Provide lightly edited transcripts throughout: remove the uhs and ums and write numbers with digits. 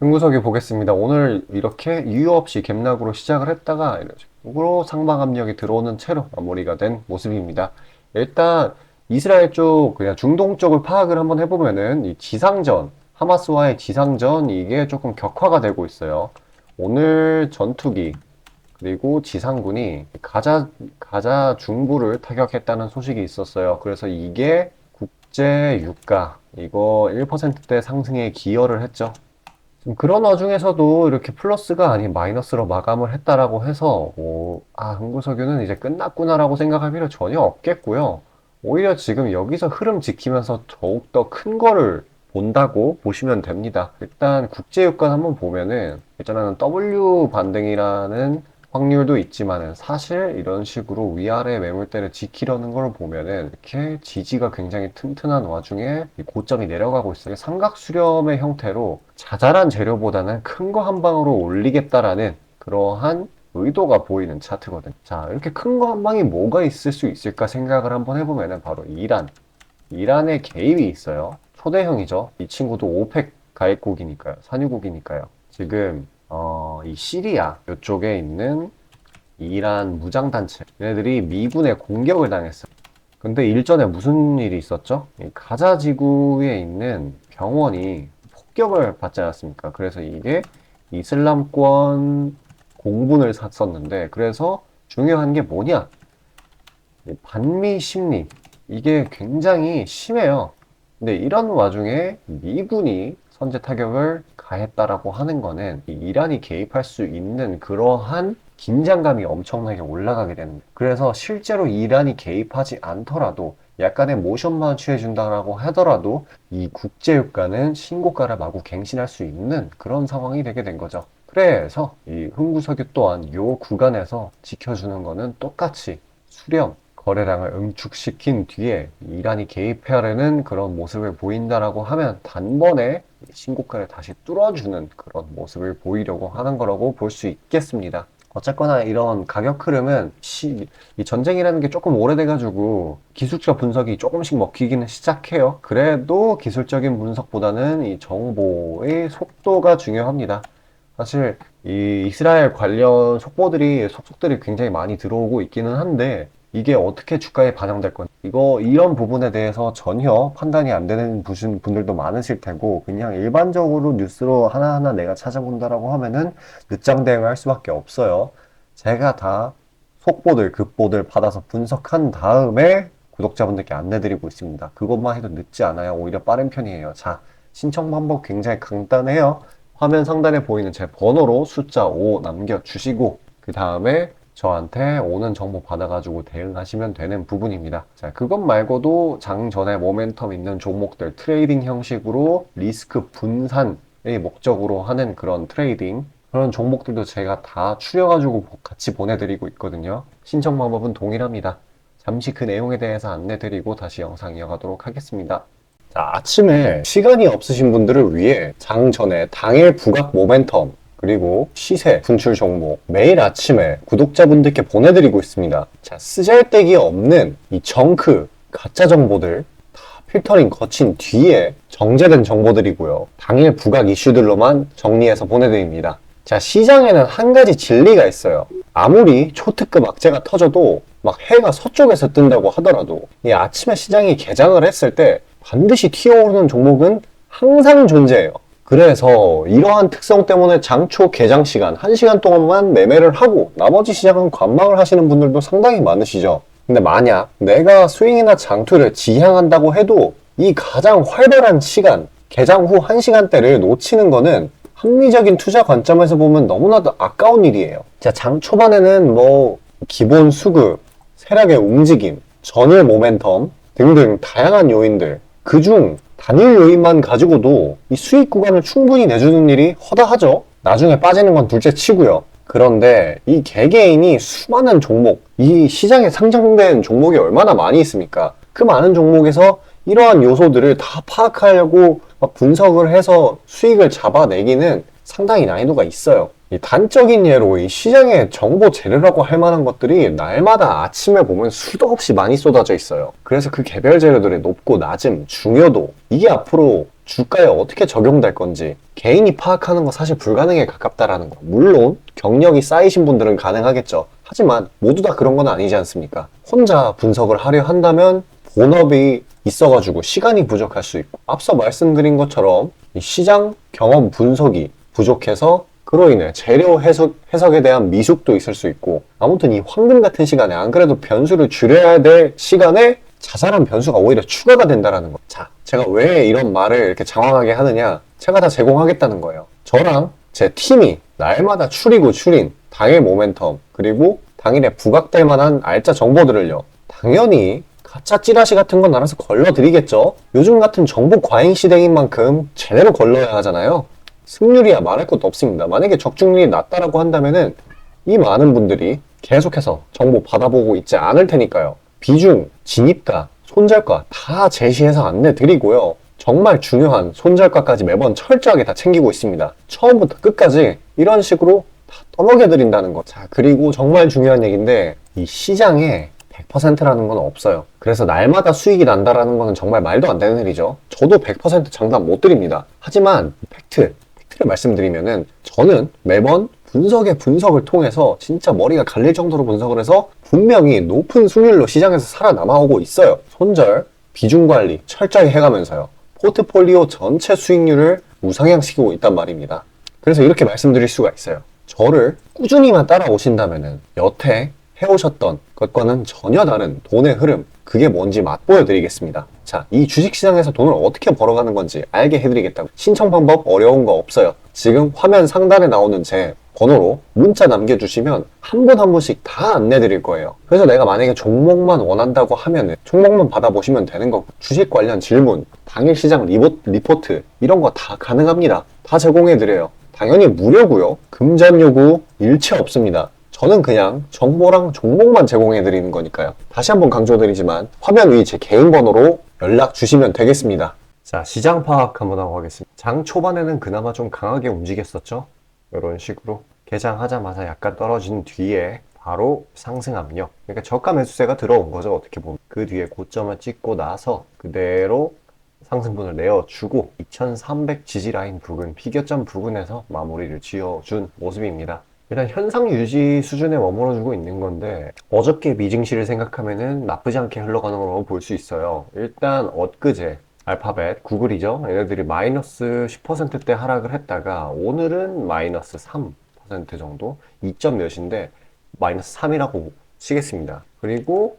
흥구석이 보겠습니다. 오늘 이렇게 이유 없이 갭락으로 시작을 했다가 이런 식으로 상방 압력이 들어오는 채로 마무리가 된 모습입니다. 일단 이스라엘 쪽 그냥 중동 쪽을 파악을 한번 해보면은 이 지상전, 하마스와의 지상전 이게 조금 격화가 되고 있어요. 오늘 전투기 그리고 지상군이 가자 중부를 타격했다는 소식이 있었어요. 그래서 이게 국제 유가 이거 1%대 상승에 기여를 했죠. 지금 그런 와중에서도 이렇게 플러스가 아닌 마이너스로 마감을 했다라고 해서 흥구석유는 이제 끝났구나라고 생각할 필요 전혀 없겠고요. 오히려 지금 여기서 흐름 지키면서 더욱더 큰 거를 본다고 보시면 됩니다. 일단 국제유가 한번 보면은 일단은 W 반등이라는 확률도 있지만은 사실 이런 식으로 위아래 매물대를 지키려는 걸 보면은 이렇게 지지가 굉장히 튼튼한 와중에 이 고점이 내려가고 있어요. 삼각 수렴의 형태로 자잘한 재료보다는 큰 거 한 방으로 올리겠다라는 그러한 의도가 보이는 차트거든요. 자, 이렇게 큰 거 한 방이 뭐가 있을 수 있을까 생각을 한번 해보면은 바로 이란의 개입이 있어요. 초대형이죠. 이 친구도 오펙 가입국이니까요. 산유국이니까요. 지금 이 시리아 이쪽에 있는 이란 무장단체 얘네들이 미군의 공격을 당했어요. 근데 일전에 무슨 일이 있었죠? 이 가자 지구에 있는 병원이 폭격을 받지 않았습니까? 그래서 이게 이슬람권 공분을 샀었는데 그래서 중요한 게 뭐냐? 이 반미 심리 이게 굉장히 심해요. 근데 이런 와중에 미군이 선제 타격을 가했다라고 하는 거는 이 이란이 개입할 수 있는 그러한 긴장감이 엄청나게 올라가게 되는 거예요. 그래서 실제로 이란이 개입하지 않더라도 약간의 모션만 취해준다라고 하더라도 이 국제유가는 신고가를 마구 갱신할 수 있는 그런 상황이 되게 된 거죠. 그래서 이 흥구석유 또한 요 구간에서 지켜주는 거는 똑같이 수렴, 거래량을 응축시킨 뒤에 이란이 개입하려는 그런 모습을 보인다라고 하면 단번에 신고가를 다시 뚫어주는 그런 모습을 보이려고 하는 거라고 볼 수 있겠습니다. 어쨌거나 이런 가격 흐름은 이 전쟁이라는 게 조금 오래돼가지고 기술적 분석이 조금씩 먹히기는 시작해요. 그래도 기술적인 분석보다는 이 정보의 속도가 중요합니다. 사실 이 이스라엘 관련 속속들이 굉장히 많이 들어오고 있기는 한데 이게 어떻게 주가에 반영될 건지 이런 부분에 대해서 전혀 판단이 안 되는 분들도 많으실 테고 그냥 일반적으로 뉴스로 하나하나 내가 찾아본다라고 하면은 늦장 대응을 할 수밖에 없어요. 제가 다 속보들, 급보들 받아서 분석한 다음에 구독자분들께 안내드리고 있습니다. 그것만 해도 늦지 않아요. 오히려 빠른 편이에요. 자, 신청 방법 굉장히 간단해요. 화면 상단에 보이는 제 번호로 숫자 5 남겨주시고 그 다음에 저한테 오는 정보 받아가지고 대응하시면 되는 부분입니다. 자, 그것 말고도 장 전에 모멘텀 있는 종목들 트레이딩 형식으로 리스크 분산의 목적으로 하는 그런 트레이딩 그런 종목들도 제가 다 추려가지고 같이 보내드리고 있거든요. 신청 방법은 동일합니다. 잠시 그 내용에 대해서 안내드리고 다시 영상 이어가도록 하겠습니다. 자, 아침에 시간이 없으신 분들을 위해 장 전에 당일 부각 모멘텀 그리고 시세, 분출 종목 매일 아침에 구독자분들께 보내드리고 있습니다. 자, 쓰잘데기 없는 이 정크, 가짜 정보들 다 필터링 거친 뒤에 정제된 정보들이고요. 당일 부각 이슈들로만 정리해서 보내드립니다. 자, 시장에는 한 가지 진리가 있어요. 아무리 초특급 악재가 터져도 막 해가 서쪽에서 뜬다고 하더라도 이 아침에 시장이 개장을 했을 때 반드시 튀어오르는 종목은 항상 존재해요. 그래서 이러한 특성 때문에 장초 개장 시간 1시간 동안만 매매를 하고 나머지 시장은 관망을 하시는 분들도 상당히 많으시죠. 근데 만약 내가 스윙이나 장투를 지향한다고 해도 이 가장 활발한 시간, 개장 후 1시간대를 놓치는 거는 합리적인 투자 관점에서 보면 너무나도 아까운 일이에요. 자, 장 초반에는 기본 수급, 세력의 움직임, 전일 모멘텀 등등 다양한 요인들 그중 단일 요인만 가지고도 이 수익 구간을 충분히 내주는 일이 허다하죠. 나중에 빠지는 건 둘째 치고요. 그런데 이 개개인이 수많은 종목, 이 시장에 상장된 종목이 얼마나 많이 있습니까? 그 많은 종목에서 이러한 요소들을 다 파악하려고 막 분석을 해서 수익을 잡아내기는 상당히 난이도가 있어요. 이 단적인 예로 이 시장의 정보 재료라고 할 만한 것들이 날마다 아침에 보면 수도 없이 많이 쏟아져 있어요. 그래서 그 개별 재료들의 높고 낮음, 중요도 이게 앞으로 주가에 어떻게 적용될 건지 개인이 파악하는 거 사실 불가능에 가깝다라는 거. 물론 경력이 쌓이신 분들은 가능하겠죠. 하지만 모두 다 그런 건 아니지 않습니까? 혼자 분석을 하려 한다면 본업이 있어가지고 시간이 부족할 수 있고, 앞서 말씀드린 것처럼 이 시장 경험 분석이 부족해서 그로 인해 재료 해석에 대한 미숙도 있을 수 있고, 아무튼 이 황금 같은 시간에 안 그래도 변수를 줄여야 될 시간에 자잘한 변수가 오히려 추가가 된다라는 거. 자, 제가 왜 이런 말을 이렇게 장황하게 하느냐? 제가 다 제공하겠다는 거예요. 저랑 제 팀이 날마다 추리고 추린 당일 모멘텀, 그리고 당일에 부각될 만한 알짜 정보들을요, 당연히 가짜 찌라시 같은 건 알아서 걸러드리겠죠. 요즘 같은 정보 과잉 시대인 만큼 제대로 걸러야 하잖아요. 승률이야 말할 것도 없습니다. 만약에 적중률이 낮다라고 한다면은 이 많은 분들이 계속해서 정보 받아보고 있지 않을 테니까요. 비중, 진입가, 손절가 다 제시해서 안내드리고요. 정말 중요한 손절가까지 매번 철저하게 다 챙기고 있습니다. 처음부터 끝까지 이런 식으로 다 떠먹여드린다는 거. 자, 그리고 정말 중요한 얘기인데, 이 시장에 100%라는 건 없어요. 그래서 날마다 수익이 난다라는 거는 정말 말도 안 되는 일이죠. 저도 100% 장담 못 드립니다. 하지만 팩트를 말씀드리면은, 저는 매번 분석을 통해서 진짜 머리가 갈릴 정도로 분석을 해서 분명히 높은 수익률로 시장에서 살아남아오고 있어요. 손절, 비중 관리 철저히 해가면서요. 포트폴리오 전체 수익률을 우상향시키고 있단 말입니다. 그래서 이렇게 말씀드릴 수가 있어요. 저를 꾸준히만 따라오신다면은 여태 해오셨던 것과는 전혀 다른 돈의 흐름, 그게 뭔지 맛보여 드리겠습니다. 자, 이 주식시장에서 돈을 어떻게 벌어가는 건지 알게 해드리겠다고. 신청 방법 어려운 거 없어요. 지금 화면 상단에 나오는 제 번호로 문자 남겨주시면 한 분 한 분씩 다 안내드릴 거예요. 그래서 내가 만약에 종목만 원한다고 하면은 종목만 받아보시면 되는 거고, 주식 관련 질문, 당일 시장 리포트 이런 거 다 가능합니다. 다 제공해드려요. 당연히 무료고요. 금전 요구 일체 없습니다. 저는 그냥 정보랑 종목만 제공해드리는 거니까요. 다시 한번 강조드리지만 화면 위 제 개인 번호로 연락 주시면 되겠습니다. 자, 시장 파악 한번 하고 가겠습니다. 장 초반에는 그나마 좀 강하게 움직였었죠. 이런 식으로 개장하자마자 약간 떨어진 뒤에 바로 상승 압력, 그러니까 저가 매수세가 들어온 거죠. 어떻게 보면 그 뒤에 고점을 찍고 나서 그대로 상승분을 내어주고 2300 지지라인 부근, 피겨점 부근에서 마무리를 지어준 모습입니다. 일단 현상 유지 수준에 머물러주고 있는 건데, 어저께 미증시를 생각하면은 나쁘지 않게 흘러가는 걸로 볼 수 있어요. 일단 엊그제 알파벳, 구글이죠. 얘네들이 마이너스 10%대 하락을 했다가 오늘은 마이너스 3% 정도, 2점 몇인데 마이너스 3이라고 치겠습니다. 그리고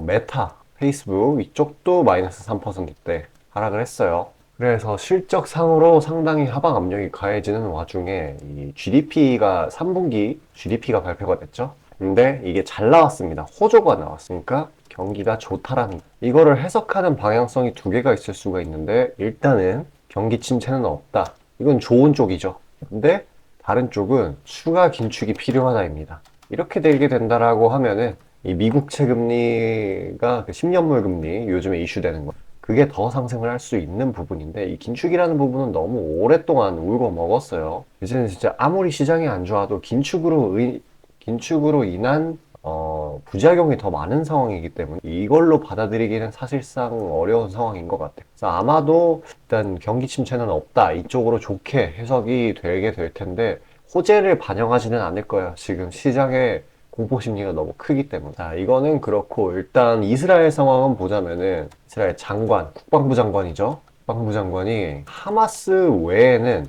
메타, 페이스북 이쪽도 마이너스 3%대 하락을 했어요. 그래서 실적상으로 상당히 하방 압력이 가해지는 와중에 이 GDP가 3분기 GDP가 발표가 됐죠. 근데 이게 잘 나왔습니다. 호조가 나왔으니까 경기가 좋다라는, 이거를 해석하는 방향성이 두 개가 있을 수가 있는데, 일단은 경기 침체는 없다, 이건 좋은 쪽이죠. 근데 다른 쪽은 추가 긴축이 필요하다입니다. 이렇게 되게 된다라고 하면은 이 미국채 금리가 그 10년물 금리 요즘에 이슈되는 거, 그게 더 상승을 할 수 있는 부분인데, 이 긴축이라는 부분은 너무 오랫동안 울고 먹었어요. 이제는 진짜 아무리 시장이 안 좋아도 긴축으로 인한 부작용이 더 많은 상황이기 때문에 이걸로 받아들이기는 사실상 어려운 상황인 것 같아요. 그래서 아마도 일단 경기 침체는 없다, 이쪽으로 좋게 해석이 되게 될 텐데, 호재를 반영하지는 않을 거예요. 지금 시장의 공포 심리가 너무 크기 때문에. 자, 이거는 그렇고, 일단 이스라엘 상황은 보자면은, 이스라엘 장관, 국방부 장관이죠. 국방부 장관이 하마스 외에는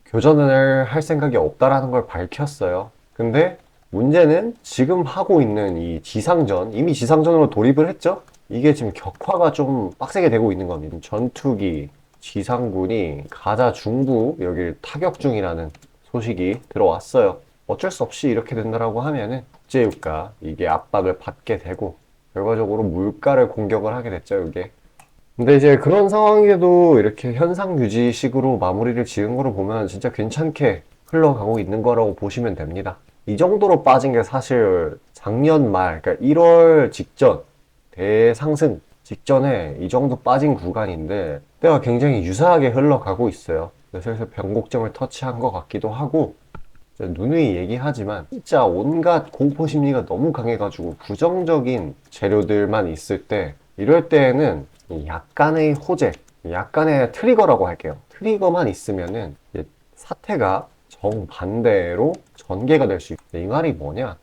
교전을 할 생각이 없다라는 걸 밝혔어요. 근데 문제는 지금 하고 있는 이 지상전, 이미 지상전으로 돌입을 했죠? 이게 지금 격화가 좀 빡세게 되고 있는 겁니다. 전투기, 지상군이 가자 중부 여기를 타격 중이라는 소식이 들어왔어요. 어쩔 수 없이 이렇게 된다라고 하면은 국제유가 이게 압박을 받게 되고, 결과적으로 물가를 공격을 하게 됐죠, 이게. 근데 이제 그런 상황에도 이렇게 현상 유지식으로 마무리를 지은 거로 보면 진짜 괜찮게 흘러가고 있는 거라고 보시면 됩니다. 이 정도로 빠진 게 사실 작년 말, 그러니까 1월 직전, 대상승 직전에 이 정도 빠진 구간인데, 때가 굉장히 유사하게 흘러가고 있어요. 슬슬 변곡점을 터치한 것 같기도 하고, 누누이 얘기하지만 진짜 온갖 공포 심리가 너무 강해가지고 부정적인 재료들만 있을 때, 이럴 때에는 약간의 호재, 약간의 트리거라고 할게요. 트리거만 있으면은 이제 사태가 정반대로 전개가 될 수 있고, 이 말이 뭐냐?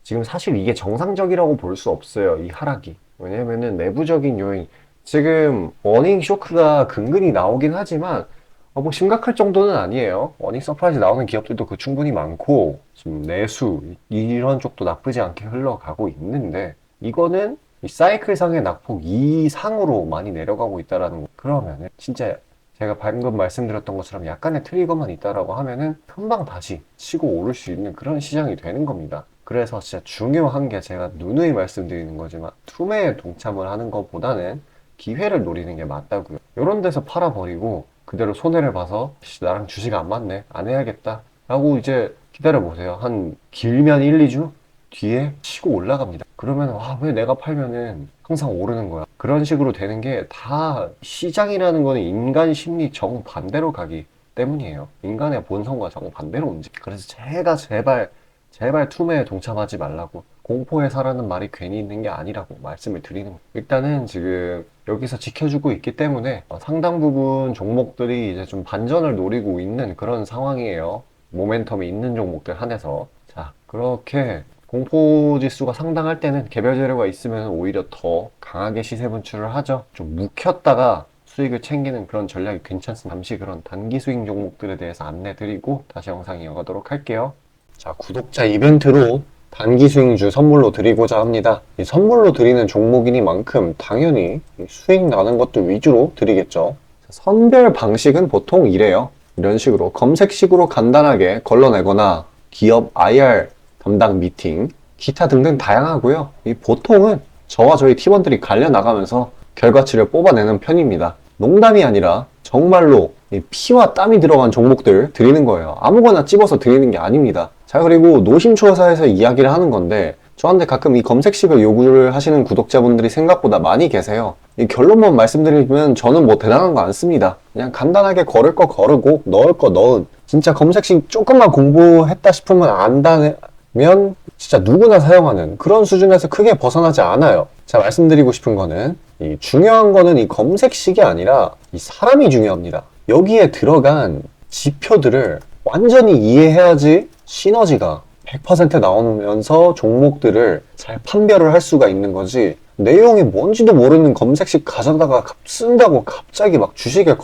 지금 사실 이게 정상적이라고 볼 수 없어요. 이 하락이. 왜냐면은 내부적인 요인, 지금 워닝 쇼크가 근근히 나오긴 하지만 뭐 심각할 정도는 아니에요. 워닝 서프라이즈 나오는 기업들도 그 충분히 많고, 지금 내수 이런 쪽도 나쁘지 않게 흘러가고 있는데, 이거는 이 사이클상의 낙폭 이상으로 많이 내려가고 있다라는 거. 그러면은 진짜 제가 방금 말씀드렸던 것처럼 약간의 트리거만 있다라고 하면은 금방 다시 치고 오를 수 있는 그런 시장이 되는 겁니다. 그래서 진짜 중요한 게, 제가 누누이 말씀드리는 거지만 투매에 동참을 하는 것보다는 기회를 노리는 게 맞다고요. 이런 데서 팔아버리고 그대로 손해를 봐서 나랑 주식 안 맞네, 안 해야겠다 라고 이제 기다려보세요. 한 길면 1, 2주 뒤에 치고 올라갑니다. 그러면 왜 내가 팔면은 항상 오르는 거야. 그런 식으로 되는 게 다, 시장이라는 거는 인간 심리 정반대로 가기 때문이에요. 인간의 본성과 정반대로 움직여. 그래서 제가 제발 투매에 동참하지 말라고, 공포에 사라는 말이 괜히 있는 게 아니라고 말씀을 드리는 거예요. 일단은 지금 여기서 지켜주고 있기 때문에 상당 부분 종목들이 이제 좀 반전을 노리고 있는 그런 상황이에요. 모멘텀이 있는 종목들 한해서. 자, 그렇게 공포지수가 상당할 때는 개별 재료가 있으면 오히려 더 강하게 시세 분출을 하죠. 좀 묵혔다가 수익을 챙기는 그런 전략이 괜찮습니다. 잠시 그런 단기 수익 종목들에 대해서 안내드리고 다시 영상 이어가도록 할게요. 자, 구독자 이벤트로 단기 수익주 선물로 드리고자 합니다. 이 선물로 드리는 종목이니만큼 당연히 수익 나는 것들 위주로 드리겠죠. 선별 방식은 보통 이래요. 이런 식으로 검색식으로 간단하게 걸러내거나 기업 IR 담당 미팅, 기타 등등 다양하고요. 이 보통은 저와 저희 팀원들이 갈려 나가면서 결과치를 뽑아내는 편입니다. 농담이 아니라 정말로 피와 땀이 들어간 종목들 드리는 거예요. 아무거나 찝어서 드리는 게 아닙니다. 자, 그리고 노심초사에서 이야기를 하는 건데, 저한테 가끔 이 검색식을 요구를 하시는 구독자분들이 생각보다 많이 계세요. 이 결론만 말씀드리면 저는 뭐 대단한 거 안 씁니다. 그냥 간단하게 걸을 거 거르고 넣을 거 넣은, 진짜 검색식 조금만 공부했다 싶으면 안다면 진짜 누구나 사용하는 그런 수준에서 크게 벗어나지 않아요. 자, 말씀드리고 싶은 거는, 이 중요한 거는 이 검색식이 아니라 이 사람이 중요합니다. 여기에 들어간 지표들을 완전히 이해해야지 시너지가 100% 나오면서 종목들을 잘 판별을 할 수가 있는 거지, 내용이 뭔지도 모르는 검색식 가져다가 쓴다고 갑자기 막 주식에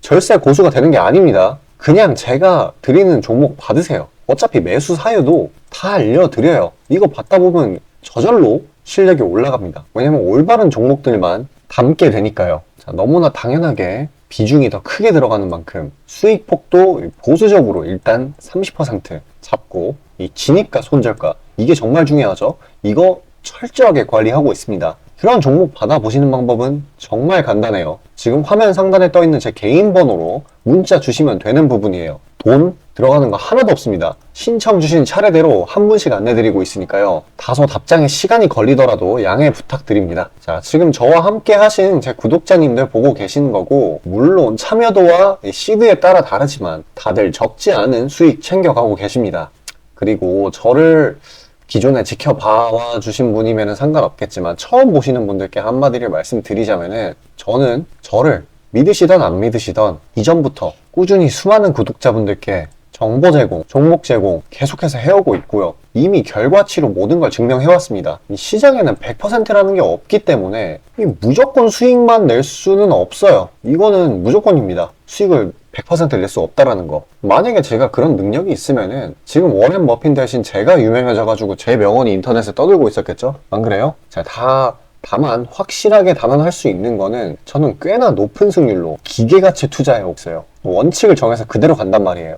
절세 고수가 되는 게 아닙니다. 그냥 제가 드리는 종목 받으세요. 어차피 매수 사유도 다 알려드려요. 이거 받다 보면 저절로 실력이 올라갑니다. 왜냐면 올바른 종목들만 담게 되니까요. 자, 너무나 당연하게 비중이 더 크게 들어가는 만큼 수익 폭도 보수적으로 일단 30% 잡고, 이 진입가 손절가, 이게 정말 중요하죠. 이거 철저하게 관리하고 있습니다. 그런 종목 받아보시는 방법은 정말 간단해요. 지금 화면 상단에 떠있는 제 개인 번호로 문자 주시면 되는 부분이에요. 돈 들어가는 거 하나도 없습니다. 신청 주신 차례대로 한 분씩 안내드리고 있으니까요. 다소 답장에 시간이 걸리더라도 양해 부탁드립니다. 자, 지금 저와 함께 하신 제 구독자님들 보고 계시는 거고, 물론 참여도와 시드에 따라 다르지만 다들 적지 않은 수익 챙겨가고 계십니다. 그리고 저를 기존에 지켜봐 주신 분이면 상관없겠지만 처음 보시는 분들께 한마디를 말씀드리자면은, 저는 저를 믿으시던 안 믿으시던 이전부터 꾸준히 수많은 구독자분들께 정보 제공, 종목 제공 계속해서 해오고 있고요. 이미 결과치로 모든 걸 증명해왔습니다. 이 시장에는 100%라는 게 없기 때문에 무조건 수익만 낼 수는 없어요. 이거는 무조건입니다. 수익을 100% 낼 수 없다라는 거. 만약에 제가 그런 능력이 있으면은 지금 워렌 버핏 대신 제가 유명해져가지고 제 명언이 인터넷에 떠들고 있었겠죠? 안 그래요? 자, 다만 확실하게 단언할 수 있는 거는, 저는 꽤나 높은 승률로 기계가치 투자해 왔어요. 원칙을 정해서 그대로 간단 말이에요.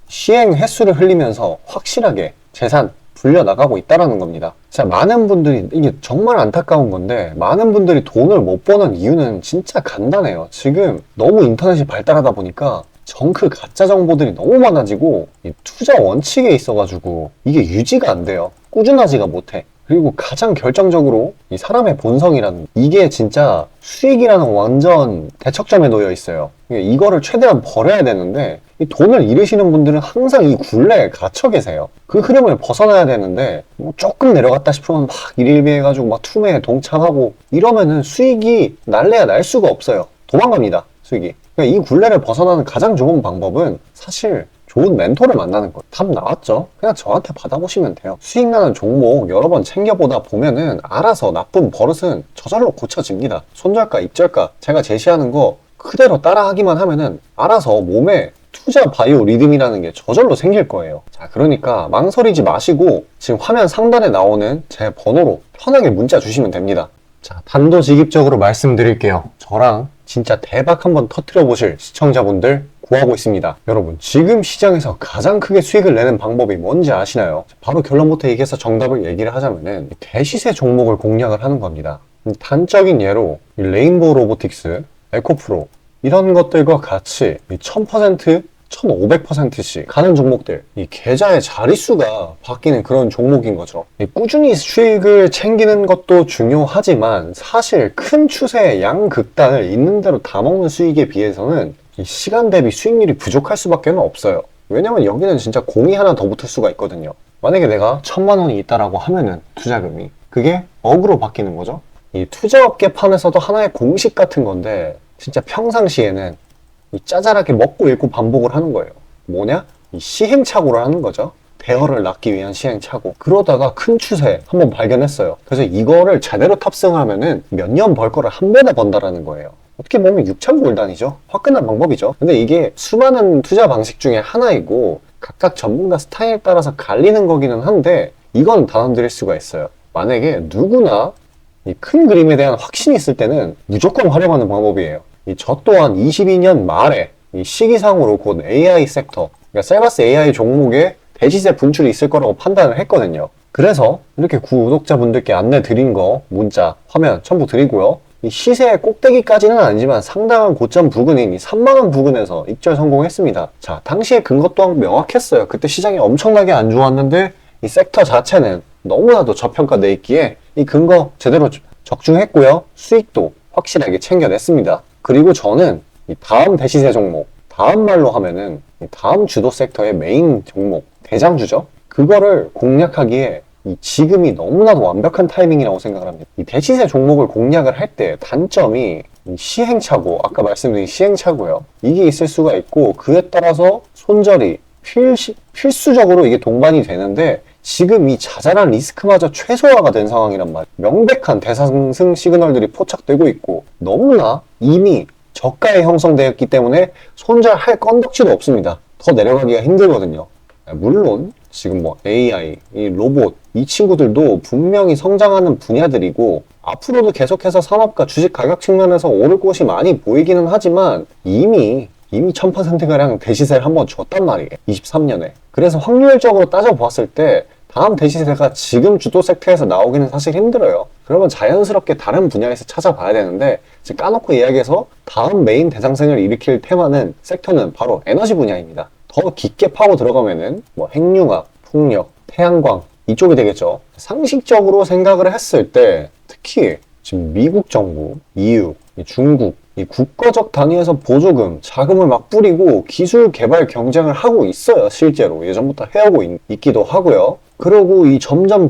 시행 횟수를 흘리면서 확실하게 재산 불려나가고 있다는 겁니다. 자, 많은 분들이, 이게 정말 안타까운 건데, 많은 분들이 돈을 못 버는 이유는 진짜 간단해요. 지금 너무 인터넷이 발달하다 보니까 정크 가짜 정보들이 너무 많아지고, 이 투자 원칙에 있어가지고 이게 유지가 안 돼요. 꾸준하지가 못해. 그리고 가장 결정적으로 이 사람의 본성이라는, 이게 진짜 수익이라는 완전 대척점에 놓여 있어요. 이거를 최대한 벌여야 되는데, 이 돈을 잃으시는 분들은 항상 이 굴레에 갇혀 계세요. 그 흐름을 벗어나야 되는데, 뭐 조금 내려갔다 싶으면 막 일일비해가지고 막 투매에 동참하고 이러면은 수익이 날래야 날 수가 없어요. 도망갑니다. 수익이. 그러니까 이 굴레를 벗어나는 가장 좋은 방법은 사실 좋은 멘토를 만나는 거예요. 답 나왔죠? 그냥 저한테 받아보시면 돼요. 수익 나는 종목 여러 번 챙겨보다 보면은 알아서 나쁜 버릇은 저절로 고쳐집니다. 손절가, 입절가 제가 제시하는 거 그대로 따라하기만 하면은 알아서 몸에 투자 바이오 리듬이라는 게 저절로 생길 거예요. 자, 그러니까 망설이지 마시고 지금 화면 상단에 나오는 제 번호로 편하게 문자 주시면 됩니다. 자, 단도직입적으로 말씀드릴게요. 저랑 진짜 대박 한번 터뜨려 보실 시청자분들 구하고 있습니다. 여러분, 지금 시장에서 가장 크게 수익을 내는 방법이 뭔지 아시나요? 바로 결론부터 얘기해서 정답을 얘기를 하자면은 대시세 종목을 공략을 하는 겁니다. 단적인 예로 레인보우 로보틱스, 에코프로 이런 것들과 같이 1000%, 1500%씩 가는 종목들, 이 계좌의 자릿수가 바뀌는 그런 종목인 거죠. 꾸준히 수익을 챙기는 것도 중요하지만 사실 큰 추세의 양극단을 있는 대로 다 먹는 수익에 비해서는 이 시간 대비 수익률이 부족할 수밖에 없어요. 왜냐면 여기는 진짜 공이 하나 더 붙을 수가 있거든요. 만약에 내가 1000만 원이 있다라고 하면은 투자금이 그게 억으로 바뀌는 거죠. 이 투자업계 판에서도 하나의 공식 같은 건데 진짜 평상시에는 이 짜잘하게 먹고 읽고 반복을 하는 거예요. 뭐냐? 이 시행착오를 하는 거죠. 대어를 낳기 위한 시행착오. 그러다가 큰 추세 한번 발견했어요. 그래서 이거를 제대로 탑승하면은 몇 년 벌 거를 한 번에 번다라는 거예요. 어떻게 보면 육천골단이죠. 화끈한 방법이죠. 근데 이게 수많은 투자 방식 중에 하나이고 각각 전문가 스타일에 따라서 갈리는 거기는 한데 이건 단언드릴 수가 있어요. 만약에 누구나 이 큰 그림에 대한 확신이 있을 때는 무조건 활용하는 방법이에요. 저 또한 22년 말에 이 시기상으로 곧 AI 섹터, 그러니까 셀바스 AI 종목에 대시세 분출이 있을 거라고 판단을 했거든요. 그래서 이렇게 구독자분들께 안내 드린 거 문자, 화면 첨부 드리고요. 이 시세의 꼭대기까지는 아니지만 상당한 고점 부근인 이 3만원 부근에서 입절 성공했습니다. 자, 당시에 근거 또한 명확했어요. 그때 시장이 엄청나게 안 좋았는데 이 섹터 자체는 너무나도 저평가돼 있기에 이 근거 제대로 적중했고요. 수익도 확실하게 챙겨냈습니다. 그리고 저는 이 다음 대시세 종목, 다음 말로 하면은 이 다음 주도 섹터의 메인 종목, 대장주죠. 그거를 공략하기에 이 지금이 너무나도 완벽한 타이밍이라고 생각을 합니다. 이 대시세 종목을 공략을 할 때 단점이 이 시행착오, 아까 말씀드린 시행착오요. 이게 있을 수가 있고 그에 따라서 손절이 필수적으로 이게 동반이 되는데 지금 이 자잘한 리스크마저 최소화가 된 상황이란 말이에요. 명백한 대상승 시그널들이 포착되고 있고 너무나 이미 저가에 형성되었기 때문에 손절할 건덕지도 없습니다. 더 내려가기가 힘들거든요. 물론 지금 뭐 AI, 이 로봇 이 친구들도 분명히 성장하는 분야들이고 앞으로도 계속해서 산업과 주식 가격 측면에서 오를 곳이 많이 보이기는 하지만 이미 1000%가량 대시세를 한번 줬단 말이에요. 23년에. 그래서 확률적으로 따져보았을 때 다음 대시세가 지금 주도 섹터에서 나오기는 사실 힘들어요. 그러면 자연스럽게 다른 분야에서 찾아봐야 되는데 지금 까놓고 이야기해서 다음 메인 대상승을 일으킬 테마는 섹터는 바로 에너지 분야입니다. 더 깊게 파고 들어가면은 뭐 핵융합, 풍력, 태양광 이쪽이 되겠죠. 상식적으로 생각을 했을 때 특히 지금 미국 정부, EU, 중국 이 국가적 단위에서 보조금, 자금을 막 뿌리고 기술 개발 경쟁을 하고 있어요. 실제로 예전부터 해오고 있기도 하고요. 그리고 이 점점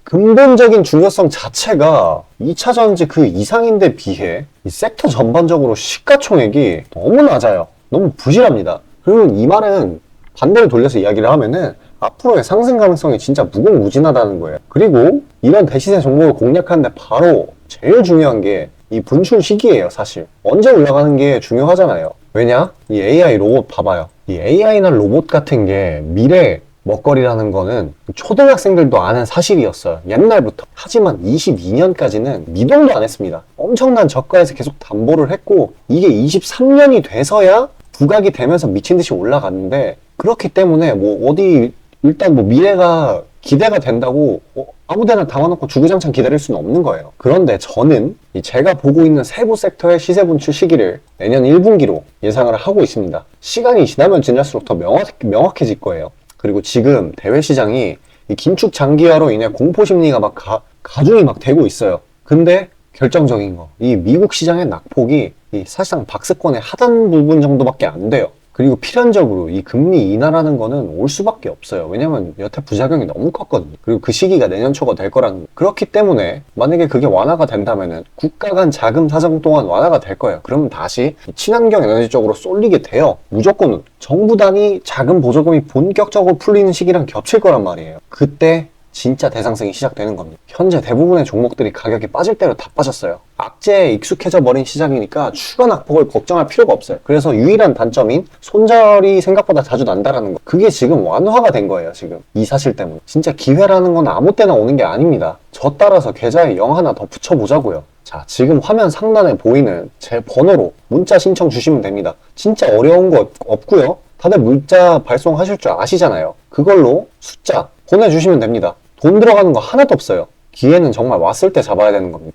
근본적인 중요성 자체가 2차 전지 그 이상인데 비해 이 섹터 전반적으로 시가총액이 너무 낮아요. 너무 부실합니다. 그리고 이 말은 반대로 돌려서 이야기를 하면은 앞으로의 상승 가능성이 진짜 무궁무진하다는 거예요. 그리고 이런 대시세 종목을 공략하는데 바로 제일 중요한 게 이 분출 시기예요. 사실 언제 올라가는 게 중요하잖아요. 왜냐? 이 AI 로봇 봐봐요. 이 AI나 로봇 같은 게 미래 먹거리라는 거는 초등학생들도 아는 사실이었어요. 옛날부터. 하지만 22년까지는 미동도 안 했습니다. 엄청난 저가에서 계속 담보를 했고 이게 23년이 돼서야 부각이 되면서 미친 듯이 올라갔는데 그렇기 때문에 뭐 어디 일단 뭐 미래가 기대가 된다고 아무데나 담아놓고 주구장창 기다릴 수는 없는 거예요. 그런데 저는 제가 보고 있는 세부 섹터의 시세 분출 시기를 내년 1분기로 예상을 하고 있습니다. 시간이 지나면 지날수록 더 명확해질 거예요. 그리고 지금 대외 시장이 이 긴축 장기화로 인해 공포 심리가 막 가중이 막 되고 있어요. 근데 결정적인 거, 이 미국 시장의 낙폭이 이 사실상 박스권의 하단 부분 정도밖에 안 돼요. 그리고 필연적으로 이 금리 인하라는 거는 올 수밖에 없어요. 왜냐면 여태 부작용이 너무 컸거든요. 그리고 그 시기가 내년 초가 될 거라는 거. 그렇기 때문에 만약에 그게 완화가 된다면은 국가 간 자금 사정 또한 완화가 될 거예요. 그러면 다시 친환경 에너지 쪽으로 쏠리게 돼요. 무조건 정부 단위 자금 보조금이 본격적으로 풀리는 시기랑 겹칠 거란 말이에요. 그때 진짜 대상승이 시작되는 겁니다. 현재 대부분의 종목들이 가격이 빠질 대로 다 빠졌어요. 악재에 익숙해져 버린 시장이니까 추가 낙폭을 걱정할 필요가 없어요. 그래서 유일한 단점인 손절이 생각보다 자주 난다라는 거. 그게 지금 완화가 된 거예요, 지금. 이 사실 때문에. 진짜 기회라는 건 아무 때나 오는 게 아닙니다. 저 따라서 계좌에 0 하나 더 붙여보자고요. 자, 지금 화면 상단에 보이는 제 번호로 문자 신청 주시면 됩니다. 진짜 어려운 거 없고요. 다들 문자 발송하실 줄 아시잖아요. 그걸로 숫자 보내주시면 됩니다. 돈 들어가는 거 하나도 없어요. 기회는 정말 왔을 때 잡아야 되는 겁니다.